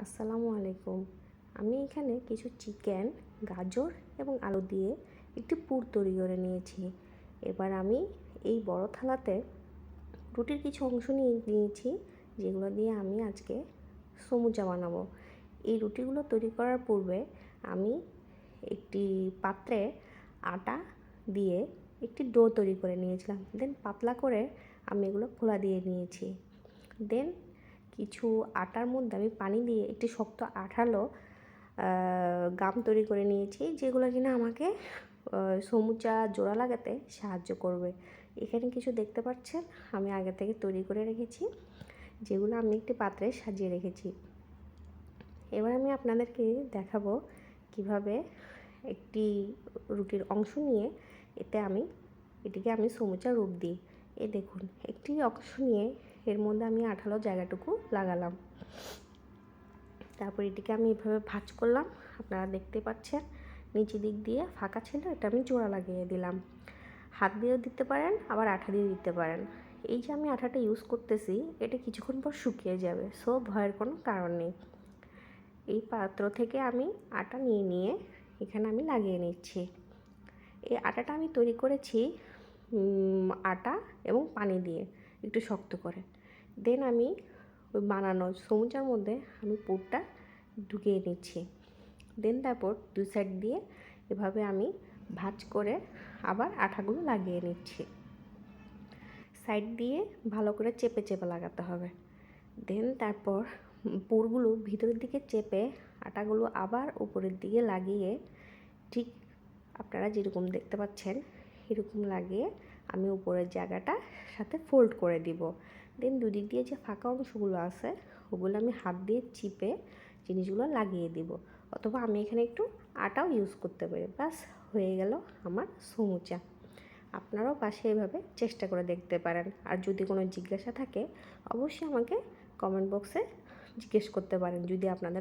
আসসালামু আলাইকুম। আমি এখানে কিছু চিকেন, গাজর এবং আলু দিয়ে একটি পুর তৈরি করে নিয়েছি। এবার আমি এই বড় থালাতে রুটির কিছু অংশ নিয়েছি, যেগুলো দিয়ে আমি আজকে সমুচা বানাবো। এই রুটিগুলো তৈরি করার পূর্বে আমি একটি পাত্রে আটা দিয়ে একটি ডো তৈরি করে নিয়েছিলাম। দেন পাতলা করে আমি এগুলো খোলা দিয়ে নিয়েছি। দেন কিছু আটার মধ্যে আমি পানি দিয়ে একটি শক্ত আঠালো গাম তৈরি করে নিয়েছি, যেগুলো কিনা আমাকে সমুচা জোড়া লাগাতে সাহায্য করবে। এখানে কিছু দেখতে পাচ্ছেন আমি আগে থেকে তৈরি করে রেখেছি, যেগুলো আমি একটি পাত্রে সাজিয়ে রেখেছি। এবার আমি আপনাদেরকে দেখাবো কিভাবে একটি রুটির অংশ নিয়ে এটিকে আমি সমুচা রূপ দিই। এই দেখুন, একটি অংশ নিয়ে এর মধ্যে আমি আঠালো জায়গাটুকু লাগালাম। তারপর এটিকে আমি এভাবে ভাঁজ করলাম। আপনারা দেখতে পাচ্ছেন নিচের দিক দিয়ে ফাঁকা ছিল, এটা আমি জোড়া লাগিয়ে দিলাম। হাত দিয়েও দিতে পারেন, আবার আঠা দিয়ে দিতে পারেন। এই যে আমি আঠাটা ইউজ করতেছি, এটা কিছুক্ষণ পর শুকিয়ে যাবে, সো ভয়ের কোনো কারণ নেই। এই পাত্র থেকে আমি আটা নিয়ে এখানে আমি লাগিয়ে নিচ্ছি। এই আটাটা আমি তৈরি করেছি আটা এবং পানি দিয়ে একটু শক্ত করে। দেন আমি ওই বানানো সমুচার মধ্যে আমি পুরটা ঢুকিয়ে নিচ্ছি। দেন তারপর দুই সাইড দিয়ে এভাবে আমি ভাঁজ করে আবার আঠাগুলো লাগিয়ে নিচ্ছি। সাইড দিয়ে ভালো করে চেপে চেপে লাগাতে হবে। দেন তারপর পুরগুলো ভিতরের দিকে চেপে আটাগুলো আবার উপরের দিকে লাগিয়ে ঠিক আপনারা যেরকম দেখতে পাচ্ছেন এরকম লাগিয়ে আমি উপরের জায়গাটা সাথে ফোল্ড করে দিব। দেন দুদিক দিয়ে যে ফাঁকা অংশগুলো আছে ওগুলো আমি হাত দিয়ে চিপে জিনিসগুলো লাগিয়ে দিব, অথবা আমি এখানে একটু আটাও ইউজ করতে পারি। ব্যাস হয়ে গেল আমার সমুচা। আপনারাও পাশে এভাবে চেষ্টা করে দেখতে পারেন। আর যদি কোনো জিজ্ঞাসা থাকে অবশ্যই আমাকে কমেন্ট বক্সে জিজ্ঞেস করতে পারেন, যদি আপনাদের